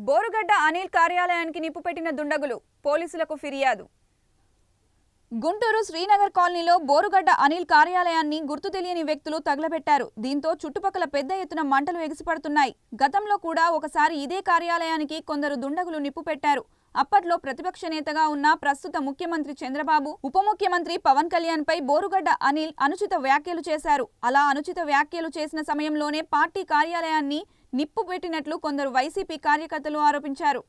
బోరుగడ్డ అనిల్ కార్యాలయానికి నిప్పు పెట్టిన దుండగులు పోలీసులకు ఫిర్యాదు. గుంటూరు శ్రీనగర్ కాలనీలో బోరుగడ్డ అనిల్ కార్యాలయాన్ని గుర్తు తెలియని వ్యక్తులు తగలబెట్టారు. దీంతో చుట్టుపక్కల పెద్ద ఎత్తున మంటలు ఎగిసిపడుతున్నాయి. గతంలో కూడా ఒకసారి ఇదే కార్యాలయానికి కొందరు దుండగులు నిప్పు పెట్టారు. అప్పట్లో ప్రతిపక్ష నేతగా ఉన్న ప్రస్తుత ముఖ్యమంత్రి చంద్రబాబు, ఉప ముఖ్యమంత్రి పవన్ కళ్యాణ్ పై బోరుగడ్డ అనిల్ అనుచిత వ్యాఖ్యలు చేశారు. అలా అనుచిత వ్యాఖ్యలు చేసిన సమయంలోనే పార్టీ కార్యాలయాన్ని నిప్పు పెట్టినట్లు కొందరు వైసీపీ కార్యకర్తలు ఆరోపించారు.